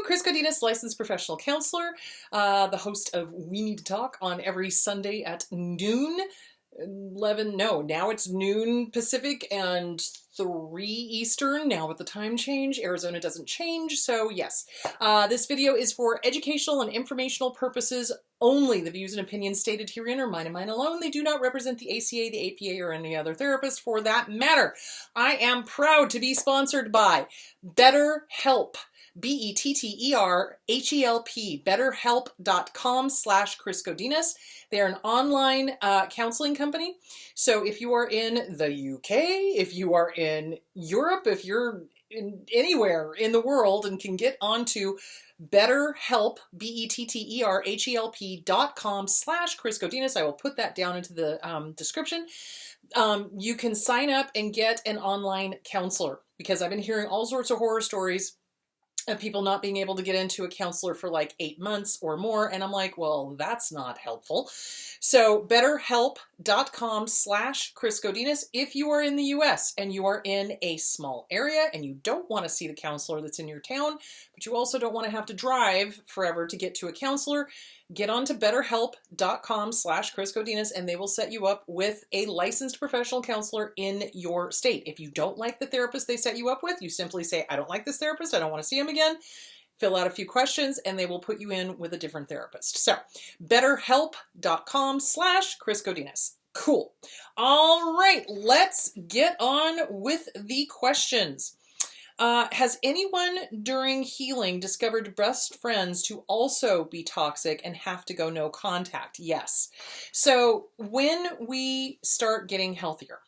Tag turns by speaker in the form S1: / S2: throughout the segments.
S1: Chris Godinez, licensed professional counselor, the host of We Need to Talk on every Sunday at noon. 11, no, now it's noon Pacific and 3 Eastern, now with the time change. Arizona doesn't change, so yes. This video is for educational and informational purposes only. The views and opinions stated herein are mine and mine alone. They do not represent the ACA, the APA, or any other therapist for that matter. I am proud to be sponsored by BetterHelp. BetterHelp, betterhelp.com/Chris Godinez. They're an online counseling company. So if you are in the UK, if you are in Europe, if you're in anywhere in the world and can get onto BetterHelp, betterhelp.com/Chris Godinez. I will put that down into the description. You can sign up and get an online counselor, because I've been hearing all sorts of horror stories of people not being able to get into a counselor for like 8 months or more. And I'm like, well, that's not helpful. So betterhelp.com/Chris Godinez. If you are in the US and you are in a small area and you don't want to see the counselor that's in your town, but you also don't want to have to drive forever to get to a counselor, get onto betterhelp.com/Chris Godinez and they will set you up with a licensed professional counselor in your state. If you don't like the therapist they set you up with, you simply say, I don't like this therapist, I don't want to see him again. Fill out a few questions and they will put you in with a different therapist. So betterhelp.com/Chris Godinez. Cool. All right, let's get on with the questions. Has anyone during healing discovered best friends to also be toxic and have to go no contact? Yes. So when we start getting healthier,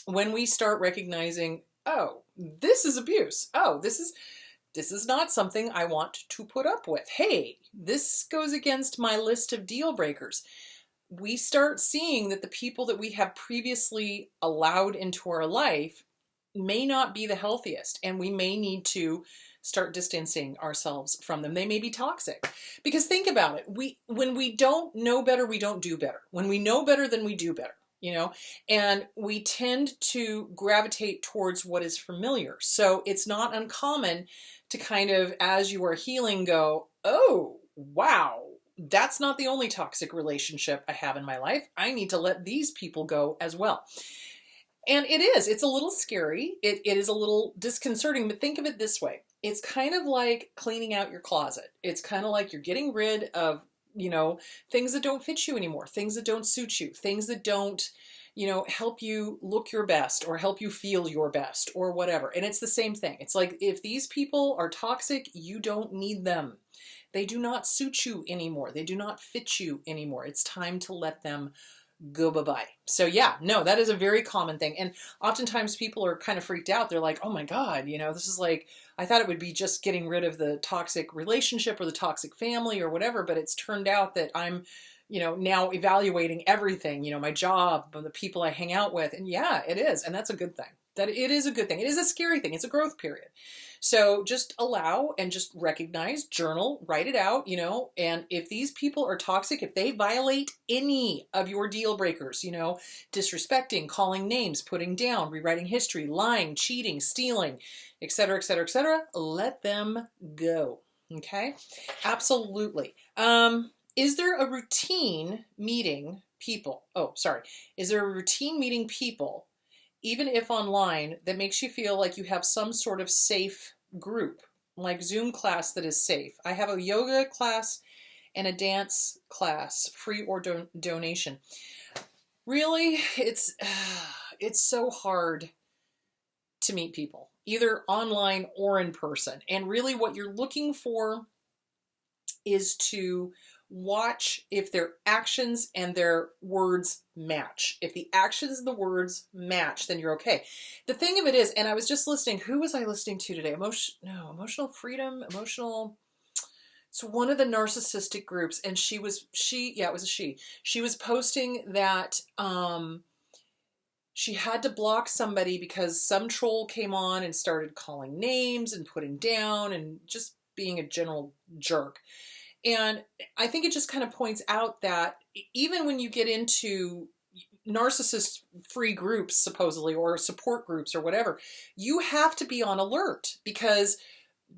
S1: when we start recognizing, oh, this is abuse. Oh, this is not something I want to put up with. Hey, this goes against my list of deal breakers. We start seeing that the people that we have previously allowed into our life may not be the healthiest, and we may need to start distancing ourselves from them. They may be toxic. Because think about it. When we don't know better, we don't do better. When we know better, then we do better, you know? And we tend to gravitate towards what is familiar. So it's not uncommon to kind of, as you are healing, go, oh, wow, that's not the only toxic relationship I have in my life. I need to let these people go as well. And it's a little scary. It is a little disconcerting, but think of it this way. It's kind of like cleaning out your closet. It's kind of like you're getting rid of, you know, things that don't fit you anymore, things that don't suit you, things that don't, you know, help you look your best or help you feel your best or whatever. And it's the same thing. It's like, if these people are toxic, you don't need them. They do not suit you anymore. They do not fit you anymore. It's time to let them go bye-bye. So yeah, no, that is a very common thing. And oftentimes people are kind of freaked out. They're like, oh my God, you know, this is like, I thought it would be just getting rid of the toxic relationship or the toxic family or whatever, but it's turned out that I'm, you know, now evaluating everything, you know, my job, the people I hang out with. And yeah, it is. And that's a good thing. That it is a good thing. It is a scary thing. It's a growth period. So just allow and just recognize, journal, write it out, you know, and if these people are toxic, if they violate any of your deal breakers, you know, disrespecting, calling names, putting down, rewriting history, lying, cheating, stealing, etc., etc., etc., let them go. Okay? Absolutely. Is there a routine meeting people? Oh, sorry. Is there a routine meeting people, even if online, that makes you feel like you have some sort of safe group, like Zoom class that is safe? I have a yoga class and a dance class, free or donation. Really, it's so hard to meet people, either online or in person. And really what you're looking for is to watch if their actions and their words match. If the actions and the words match, then you're okay. The thing of it is, and I was just listening, who was I listening to today? Emotional Freedom, it's one of the narcissistic groups, and it was a she. She was posting that she had to block somebody because some troll came on and started calling names and putting down and just being a general jerk. And I think it just kind of points out that even when you get into narcissist-free groups, supposedly, or support groups or whatever, you have to be on alert, because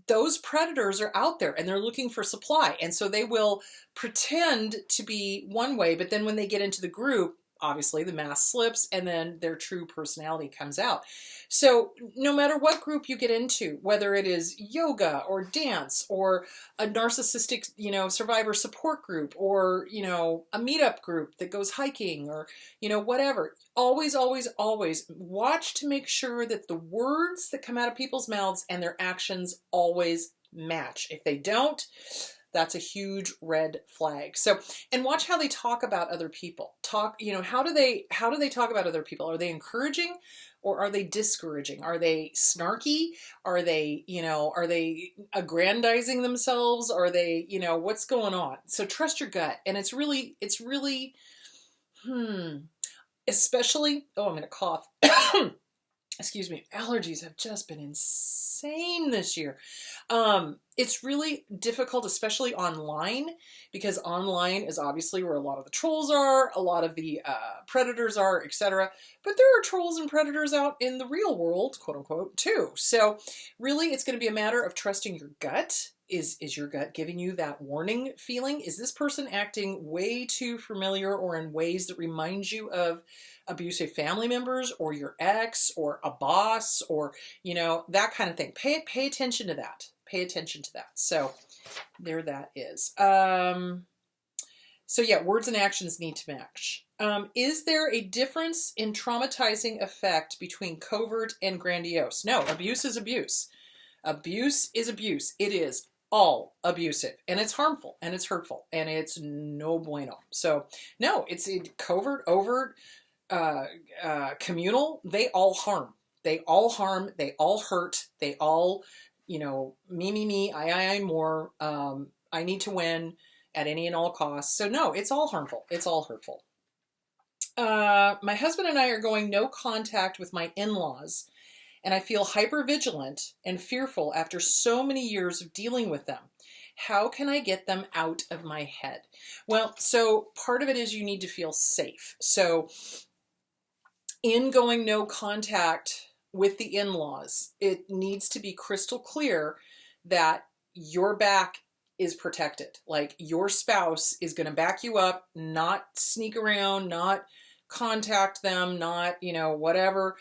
S1: those predators are out there and they're looking for supply. And so they will pretend to be one way, but then when they get into the group, obviously the mask slips and then their true personality comes out. So no matter what group you get into, whether it is yoga or dance or a narcissistic, survivor support group, or, a meetup group that goes hiking, or, whatever, always, always, always watch to make sure that the words that come out of people's mouths and their actions always match. If they don't, that's a huge red flag. So, and watch how they talk about other people. How do they talk about other people? Are they encouraging or are they discouraging? Are they snarky? Are they aggrandizing themselves? Are they, what's going on? So trust your gut. And it's really, especially, I'm going to cough. Excuse me, allergies have just been insane this year. It's really difficult, especially online, because online is obviously where a lot of the trolls are, a lot of the predators are, etc. But there are trolls and predators out in the real world, quote unquote, too. So really, it's going to be a matter of trusting your gut. Is your gut giving you that warning feeling? Is this person acting way too familiar or in ways that remind you of abusive family members or your ex or a boss or, that kind of thing? Pay attention to that. Pay attention to that. So there that is. So yeah, words and actions need to match. Is there a difference in traumatizing effect between covert and grandiose? No, abuse is abuse. Abuse is abuse. It is all abusive, and it's harmful, and it's hurtful, and it's no bueno. So no, it's covert, overt, communal. They all harm. They all harm. They all hurt. They all, me, I, more. I need to win at any and all costs. So no, it's all harmful. It's all hurtful. My husband and I are going no contact with my in-laws, and I feel hypervigilant and fearful after so many years of dealing with them. How can I get them out of my head? Well, so part of it is you need to feel safe. So in going no contact with the in-laws, it needs to be crystal clear that your back is protected. Like your spouse is going to back you up, not sneak around, not contact them, not, whatever.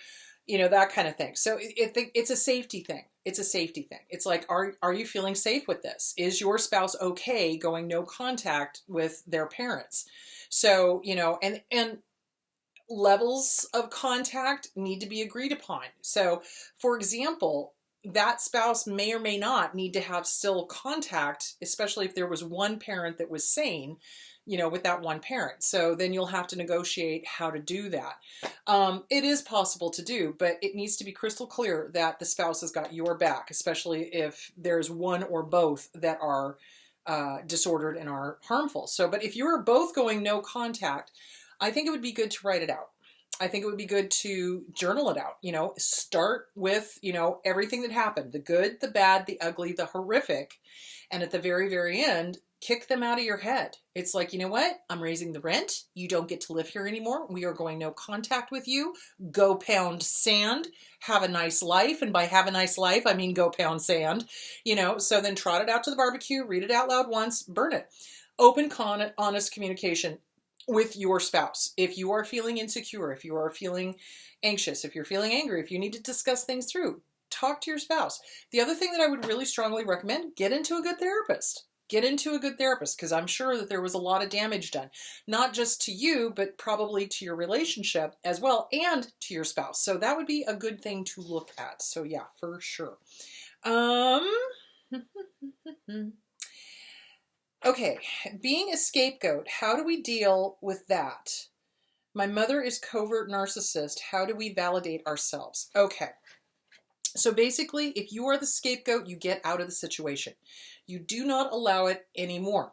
S1: That kind of thing. So it's a safety thing. It's a safety thing. It's like, are you feeling safe with this? Is your spouse okay going no contact with their parents? So, and levels of contact need to be agreed upon. So, for example, that spouse may or may not need to have still contact, especially if there was one parent that was sane, with that one parent. So then you'll have to negotiate how to do that. It is possible to do, but it needs to be crystal clear that the spouse has got your back, especially if there's one or both that are disordered and are harmful. So, but if you're both going no contact, I think it would be good to write it out. I think it would be good to journal it out, start with, everything that happened, the good, the bad, the ugly, the horrific. And at the very, very end, kick them out of your head. It's like, you know what? I'm raising the rent. You don't get to live here anymore. We are going no contact with you. Go pound sand. Have a nice life. And by have a nice life, I mean go pound sand. So then trot it out to the barbecue, read it out loud once, burn it. Open, honest communication with your spouse. If you are feeling insecure, if you are feeling anxious, if you're feeling angry, if you need to discuss things through, talk to your spouse. The other thing that I would really strongly recommend, get into a good therapist. Get into a good therapist, because I'm sure that there was a lot of damage done, not just to you, but probably to your relationship as well, and to your spouse. So that would be a good thing to look at. So yeah, for sure. Okay, being a scapegoat, how do we deal with that? My mother is covert narcissist. How do we validate ourselves? Okay. So basically, if you are the scapegoat, you get out of the situation. You do not allow it anymore.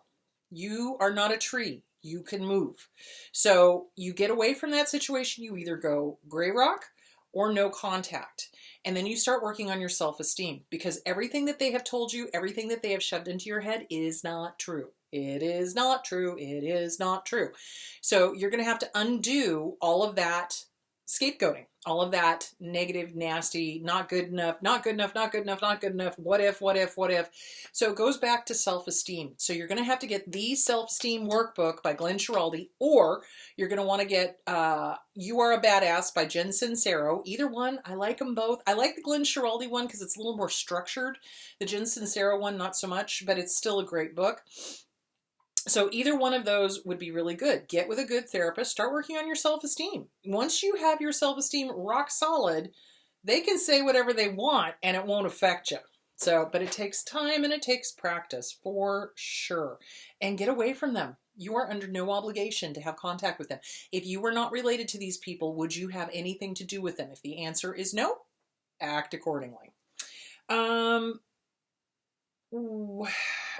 S1: You are not a tree. You can move. So you get away from that situation. You either go gray rock or no contact. And then you start working on your self-esteem, because everything that they have told you, everything that they have shoved into your head is not true. It is not true. It is not true. So you're going to have to undo all of that Scapegoating, all of that negative, nasty, not good enough, not good enough, not good enough, not good enough, what if, what if, what if. So it goes back to self-esteem. So you're going to have to get the Self-Esteem Workbook by Glenn Schiraldi, or you're going to want to get You Are a Badass by Jen Sincero. Either one, I like them both. I like the Glenn Schiraldi one because it's a little more structured. The Jen Sincero one, not so much, but it's still a great book. So either one of those would be really good. Get with a good therapist. Start working on your self-esteem. Once you have your self-esteem rock solid, they can say whatever they want and it won't affect you. So, but it takes time and it takes practice for sure. And get away from them. You are under no obligation to have contact with them. If you were not related to these people, would you have anything to do with them? If the answer is no, act accordingly.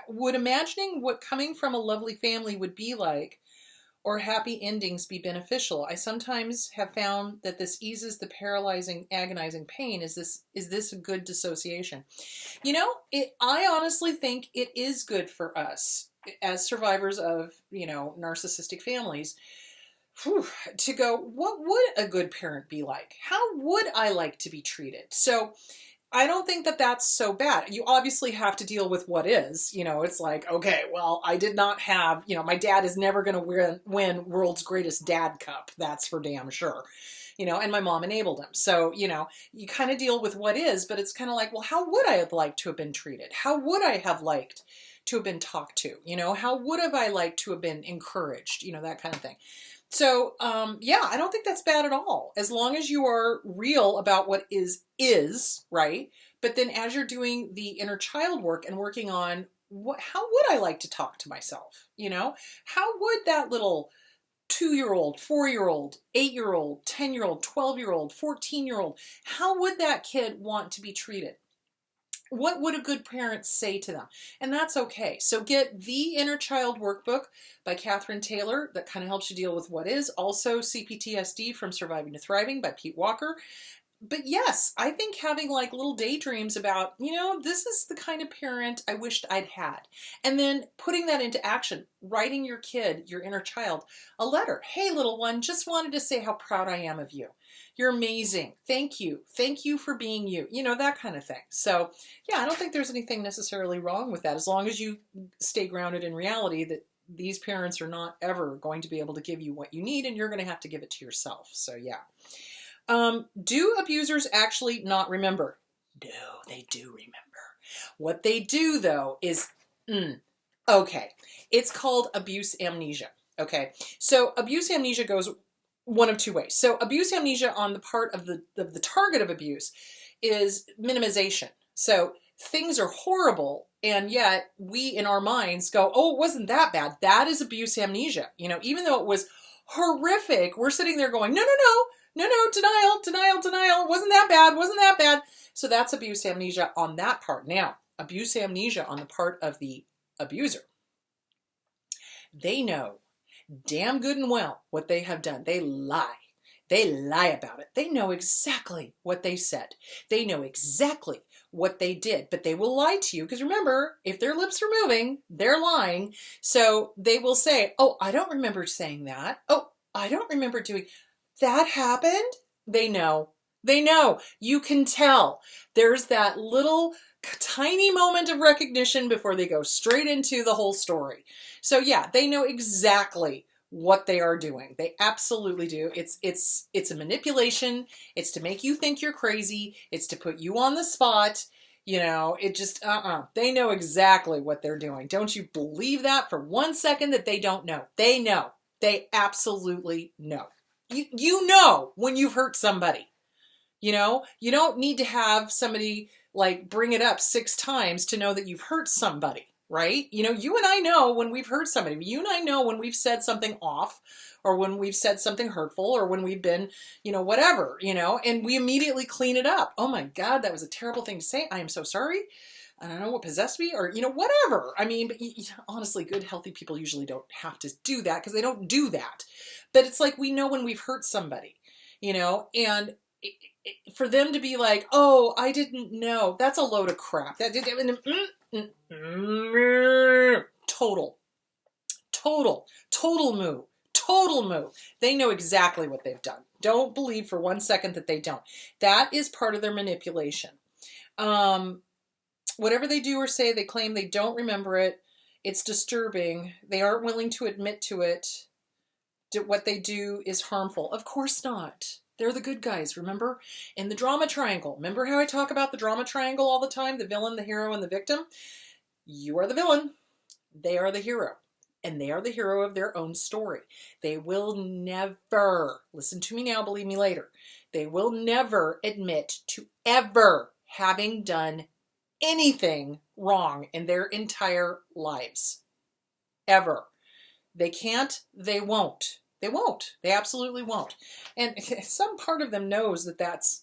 S1: Would imagining what coming from a lovely family would be like or happy endings be beneficial? I sometimes have found that this eases the paralyzing, agonizing pain. Is this a good dissociation? You know, I honestly think it is good for us as survivors of, narcissistic families to go, what would a good parent be like? How would I like to be treated? So I don't think that that's so bad. You obviously have to deal with what is, it's like, okay, well, I did not have, my dad is never going to win world's greatest dad cup. That's for damn sure. And my mom enabled him. So, you kind of deal with what is, but it's kind of like, well, how would I have liked to have been treated? How would I have liked to have been talked to? How would have I liked to have been encouraged? That kind of thing. So, yeah, I don't think that's bad at all. As long as you are real about what is, right? But then as you're doing the inner child work and working on how would I like to talk to myself? How would that little 2-year-old, 4-year-old, 8-year-old, 10-year-old, 12-year-old, 14-year-old, how would that kid want to be treated? What would a good parent say to them? And that's okay. So get the Inner Child Workbook by Catherine Taylor that kind of helps you deal with what is. Also CPTSD from Surviving to Thriving by Pete Walker. But yes, I think having like little daydreams about, this is the kind of parent I wished I'd had. And then putting that into action, writing your kid, your inner child, a letter. Hey, little one, just wanted to say how proud I am of you. You're amazing. Thank you. Thank you for being you. That kind of thing. So yeah, I don't think there's anything necessarily wrong with that as long as you stay grounded in reality that these parents are not ever going to be able to give you what you need and you're going to have to give it to yourself. So yeah. Do abusers actually not remember? No, they do remember. What they do though is, okay, it's called abuse amnesia. Okay. So abuse amnesia goes one of two ways. So abuse amnesia on the part of the target of abuse is minimization. So things are horrible and yet we in our minds go, oh, it wasn't that bad. That is abuse amnesia. Even though it was horrific, we're sitting there going, no, denial. Wasn't that bad. So that's abuse amnesia on that part. Now, abuse amnesia on the part of the abuser. They know damn good and well what they have done. They lie. They lie about it. They know exactly what they said. They know exactly what they did, but they will lie to you because remember, if their lips are moving, they're lying. So they will say, oh, I don't remember saying that. Oh, I don't remember doing that happened. They know. They know. You can tell. There's that little tiny moment of recognition before they go straight into the whole story. So yeah, they know exactly what they are doing. They absolutely do. It's a manipulation. It's to make you think you're crazy. It's to put you on the spot. It just, They know exactly what they're doing. Don't you believe that for 1 second that they don't know. They know. They absolutely know. You know when you've hurt somebody. You don't need to have somebody like bring it up 6 times to know that you've hurt somebody, right? You and I know when we've hurt somebody. You and I know when we've said something off or when we've said something hurtful or when we've been, whatever, and we immediately clean it up. Oh my God, that was a terrible thing to say. I am so sorry. I don't know what possessed me or, whatever. I mean, but honestly, good, healthy people usually don't have to do that because they don't do that. But it's like we know when we've hurt somebody, and for them to be like, oh, I didn't know. That's a load of crap. Total moo. Total move. They know exactly what they've done. Don't believe for 1 second that they don't. That is part of their manipulation. Whatever they do or say, they claim they don't remember it. It's disturbing. They aren't willing to admit to it. What they do is harmful. Of course not. They're the good guys, remember? In the drama triangle. Remember how I talk about the drama triangle all the time? The villain, the hero, and the victim? You are the villain. They are the hero. And they are the hero of their own story. They will never, listen to me now, believe me later, they will never admit to ever having done anything wrong in their entire lives. Ever. They can't, they won't. They won't. They absolutely won't. And some part of them knows that that's,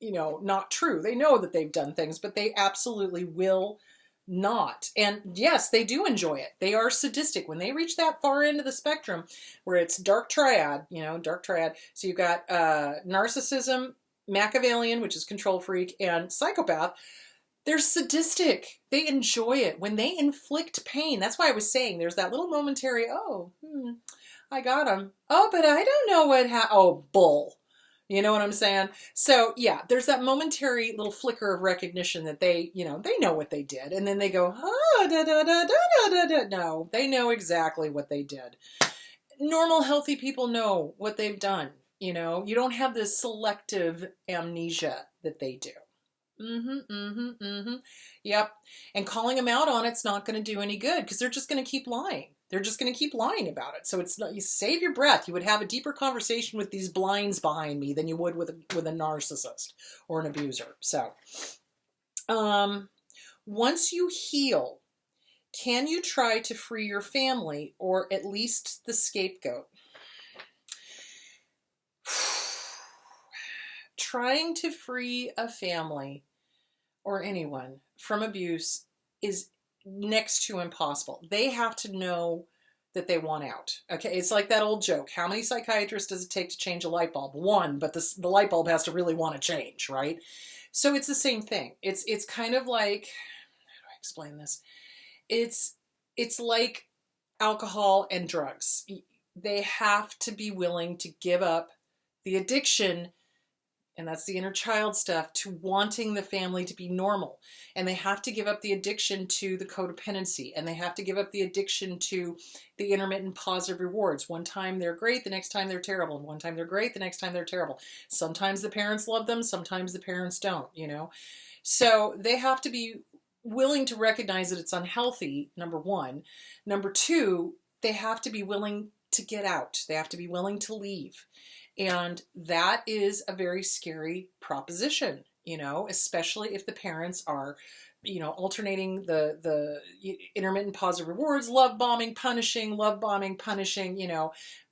S1: not true. They know that they've done things, but they absolutely will not. And yes, they do enjoy it. They are sadistic. When they reach that far into the spectrum where it's dark triad, dark triad. So you've got narcissism, Machiavellian, which is control freak, and psychopath. They're sadistic. They enjoy it. When they inflict pain, that's why I was saying there's that little momentary, I got him. Oh, but I don't know what happened. Oh, bull. You know what I'm saying? So yeah, there's that momentary little flicker of recognition that they know what they did. And then they go, No, they know exactly what they did. Normal, healthy people know what they've done. You don't have this selective amnesia that they do. Yep. And calling them out on it's not going to do any good because they're just going to keep lying. They're just going to keep lying about it. So it's not, you save your breath. You would have a deeper conversation with these blinds behind me than you would with a narcissist or an abuser. So, once you heal, can you try to free your family or at least the scapegoat? Trying to free a family or anyone from abuse is next to impossible. They have to know that they want out. Okay, it's like that old joke. How many psychiatrists does it take to change a light bulb? One, but the light bulb has to really want to change, right? So it's the same thing. It's kind of like, how do I explain this? It's like alcohol and drugs. They have to be willing to give up the addiction, and that's the inner child stuff, to wanting the family to be normal. And they have to give up the addiction to the codependency. And they have to give up the addiction to the intermittent positive rewards. One time they're great, the next time they're terrible. And one time they're great, the next time they're terrible. Sometimes the parents love them, sometimes the parents don't, So they have to be willing to recognize that it's unhealthy, number one. Number two, they have to be willing to get out. They have to be willing to leave. And that is a very scary proposition, especially if the parents are, alternating the intermittent positive rewards, love bombing, punishing,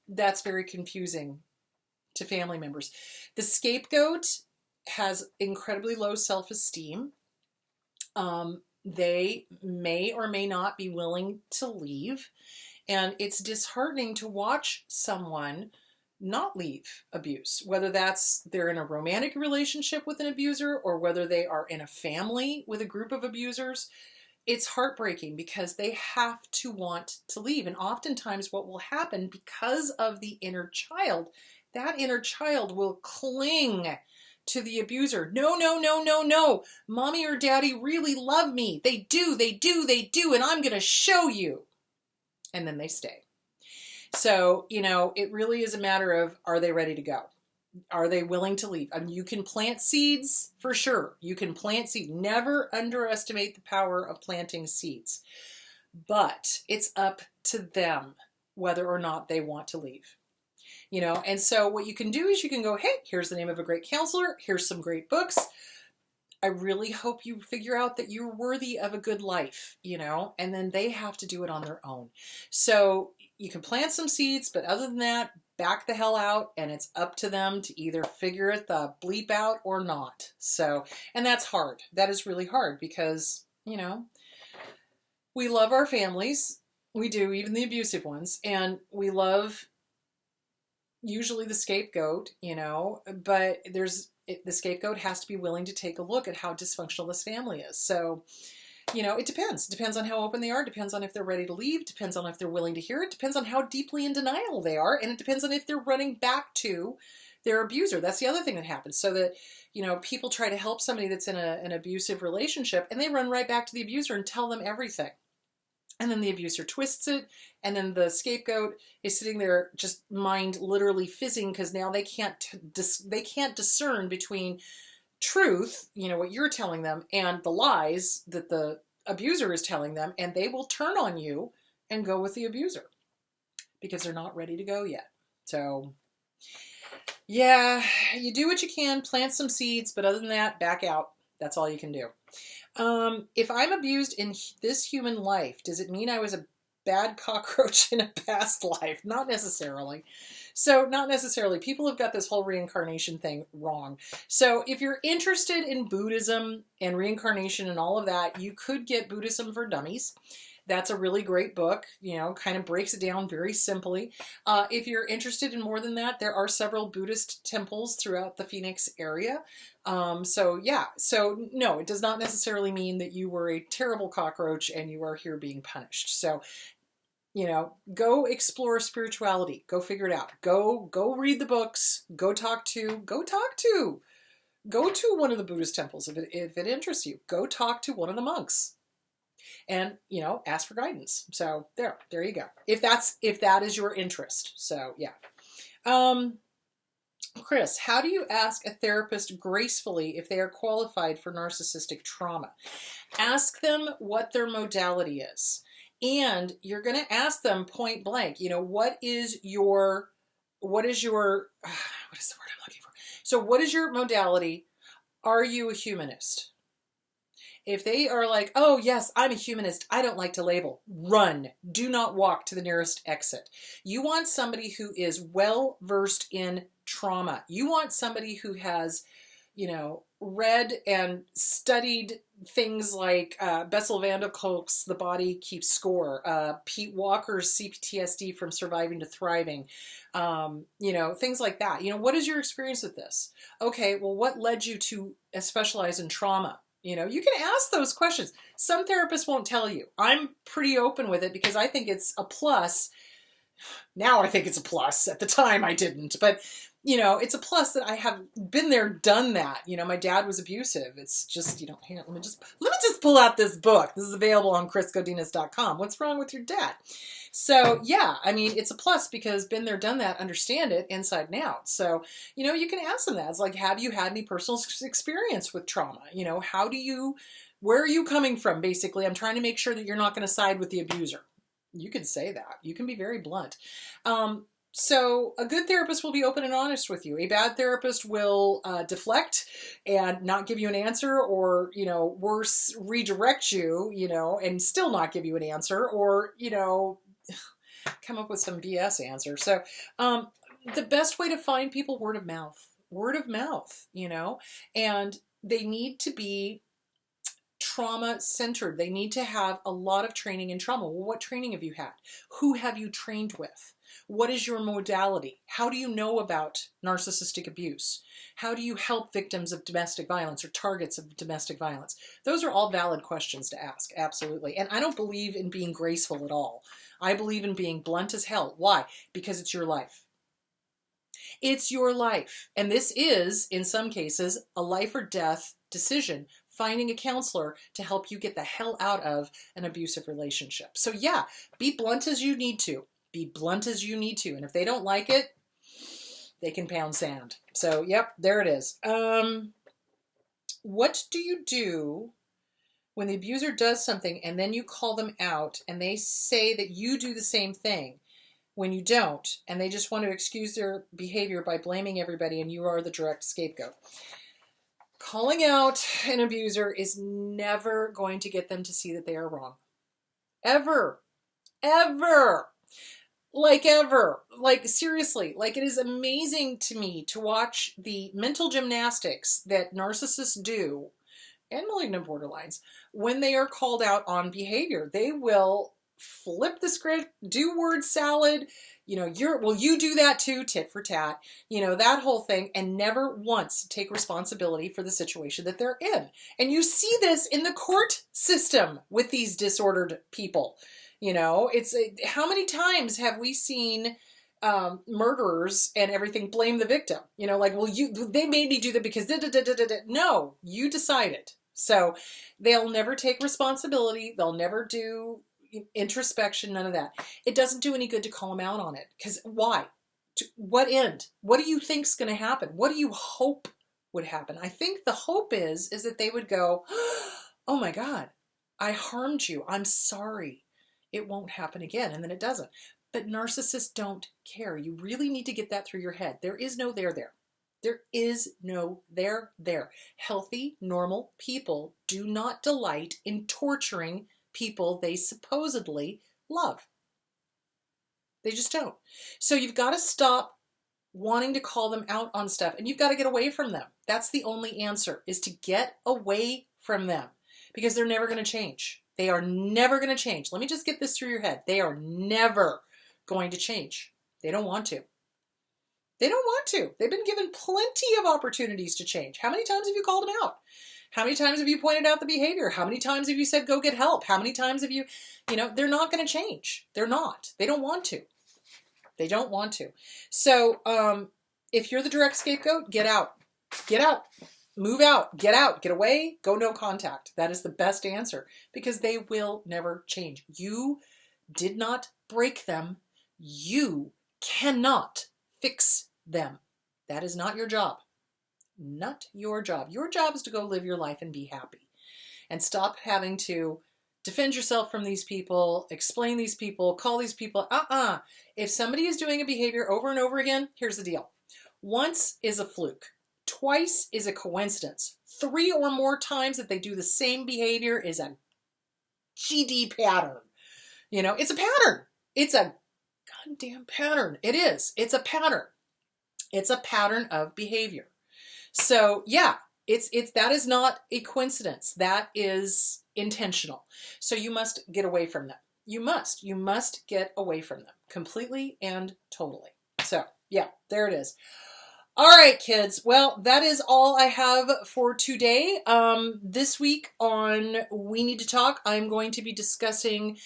S1: that's very confusing to family members. The scapegoat has incredibly low self-esteem. They may or may not be willing to leave. And it's disheartening to watch someone not leave abuse, whether they're in a romantic relationship with an abuser or whether they are in a family with a group of abusers. It's heartbreaking because they have to want to leave. And oftentimes what will happen because of the inner child, that inner child will cling to the abuser. No. Mommy or daddy really love me. They do. And I'm going to show you. And then they stay. So, it really is a matter of, are they ready to go? Are they willing to leave? I mean, you can plant seeds for sure. You can plant seeds. Never underestimate the power of planting seeds. But it's up to them whether or not they want to leave. And so what you can do is you can go, hey, here's the name of a great counselor. Here's some great books. I really hope you figure out that you're worthy of a good life, and then they have to do it on their own. So you can plant some seeds, but other than that, back the hell out, and it's up to them to either figure it the bleep out or not. So, and that's hard. That is really hard because, we love our families. We do, even the abusive ones, and we love usually the scapegoat, but the scapegoat has to be willing to take a look at how dysfunctional this family is. So it depends. Depends on how open they are. Depends on if they're ready to leave. Depends on if they're willing to hear it. Depends on how deeply in denial they are. And it depends on if they're running back to their abuser. That's the other thing that happens. So that, people try to help somebody that's in an abusive relationship, and they run right back to the abuser and tell them everything. And then the abuser twists it, and then the scapegoat is sitting there, just mind literally fizzing, because now they can't discern between truth, what you're telling them, and the lies that the abuser is telling them, and they will turn on you and go with the abuser because they're not ready to go yet. So, yeah, you do what you can, plant some seeds, but other than that, back out. That's all you can do. If I'm abused in this human life, does it mean I was a bad cockroach in a past life? Not necessarily. So not necessarily. People have got this whole reincarnation thing wrong. So if you're interested in Buddhism and reincarnation and all of that, you could get Buddhism for Dummies. That's a really great book, kind of breaks it down very simply. If you're interested in more than that, there are several Buddhist temples throughout the Phoenix area. So no, it does not necessarily mean that you were a terrible cockroach and you are here being punished. So, go explore spirituality, go figure it out, go read the books, go to one of the Buddhist temples. If it interests you, go talk to one of the monks. And, ask for guidance. So there you go. If that is your interest. So yeah. Chris, how do you ask a therapist gracefully if they are qualified for narcissistic trauma? Ask them what their modality is. And you're going to ask them point blank, what is the word I'm looking for? So what is your modality? Are you a humanist? If they are like, oh, yes, I'm a humanist, I don't like to label, run. Do not walk to the nearest exit. You want somebody who is well-versed in trauma. You want somebody who has, read and studied things like Bessel van der Kolk's The Body Keeps Score, Pete Walker's CPTSD from Surviving to Thriving, things like that. What is your experience with this? Okay, well, what led you to specialize in trauma? You can ask those questions. Some therapists won't tell you. I'm pretty open with it because I think it's a plus. Now I think it's a plus. At the time I didn't. But, it's a plus that I have been there, done that. My dad was abusive. It's just, here, let me just pull out this book. This is available on chrisgodinez.com. What's wrong with your dad? So, yeah, it's a plus because been there, done that, understand it inside and out. So, you can ask them that. It's like, have you had any personal experience with trauma? Where are you coming from, basically? I'm trying to make sure that you're not going to side with the abuser. You can say that. You can be very blunt. So a good therapist will be open and honest with you. A bad therapist will deflect and not give you an answer, or, worse, redirect you, and still not give you an answer, or, come up with some BS answer. So the best way to find people, word of mouth, and they need to be trauma centered. They need to have a lot of training in trauma. Well, what training have you had? Who have you trained with? What is your modality? How do you know about narcissistic abuse? How do you help victims of domestic violence or targets of domestic violence? Those are all valid questions to ask, absolutely. And I don't believe in being graceful at all. I believe in being blunt as hell. Why? Because it's your life. It's your life. And this is, in some cases, a life or death decision. Finding a counselor to help you get the hell out of an abusive relationship. So yeah, be blunt as you need to. Be blunt as you need to. And if they don't like it, they can pound sand. So yep, there it is. What do you do when the abuser does something and then you call them out and they say that you do the same thing when you don't, and they just want to excuse their behavior by blaming everybody and you are the direct scapegoat? Calling out an abuser is never going to get them to see that they are wrong. Ever. Ever. Ever. Seriously. It is amazing to me to watch the mental gymnastics that narcissists do, and malignant borderlines, when they are called out on behavior. They will flip the script, do word salad, you do that too, tit for tat, that whole thing, and never once take responsibility for the situation that they're in. And you see this in the court system with these disordered people. It's how many times have we seen murderers and everything blame the victim? They made me do that because no, you decided. So they'll never take responsibility. They'll never do introspection, none of that. It doesn't do any good to call them out on it, because why? To what end? What do you think's going to happen? What do you hope would happen? I think the hope is that they would go, oh my God, I harmed you. I'm sorry. It won't happen again. And then it doesn't. But narcissists don't care. You really need to get that through your head. There is no there there. There is no there there. Healthy, normal people do not delight in torturing people they supposedly love. They just don't. So you've got to stop wanting to call them out on stuff, and you've got to get away from them. That's the only answer, is to get away from them, because they're never going to change. They are never going to change. Let me just get this through your head. They are never going to change. They don't want to. They don't want to. They've been given plenty of opportunities to change. How many times have you called them out? How many times have you pointed out the behavior? How many times have you said, go get help? How many times have you, they're not going to change. They're not. They don't want to. They don't want to. So if you're the direct scapegoat, get out. Get out. Move out. Get out. Get away. Go no contact. That is the best answer, because they will never change. You did not break them. You cannot fix them. That is not your job. Not your job. Your job is to go live your life and be happy, and stop having to defend yourself from these people, explain these people, call these people. If somebody is doing a behavior over and over again, here's the deal. Once is a fluke. Twice is a coincidence. 3 or more times that they do the same behavior is a GD pattern. It's a pattern. It's a goddamn pattern. It is. It's a pattern. It's a pattern of behavior. So yeah, that is not a coincidence. That is intentional. So you must get away from them. You must get away from them completely and totally. So yeah, there it is. All right, kids. Well, that is all I have for today. This week on We Need to Talk, I'm going to be discussing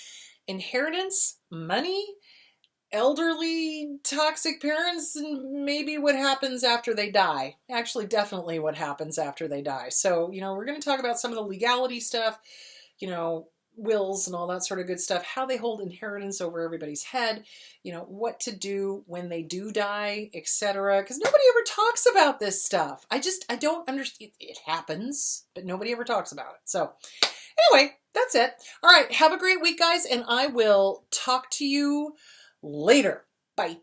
S1: inheritance, money, elderly toxic parents, and maybe what happens after they die. Actually, definitely what happens after they die. So, we're going to talk about some of the legality stuff, wills and all that sort of good stuff, how they hold inheritance over everybody's head, what to do when they do die, etc. Because nobody ever talks about this stuff. I don't understand. It happens, but nobody ever talks about it. So anyway, that's it. All right. Have a great week, guys, and I will talk to you later. Bye.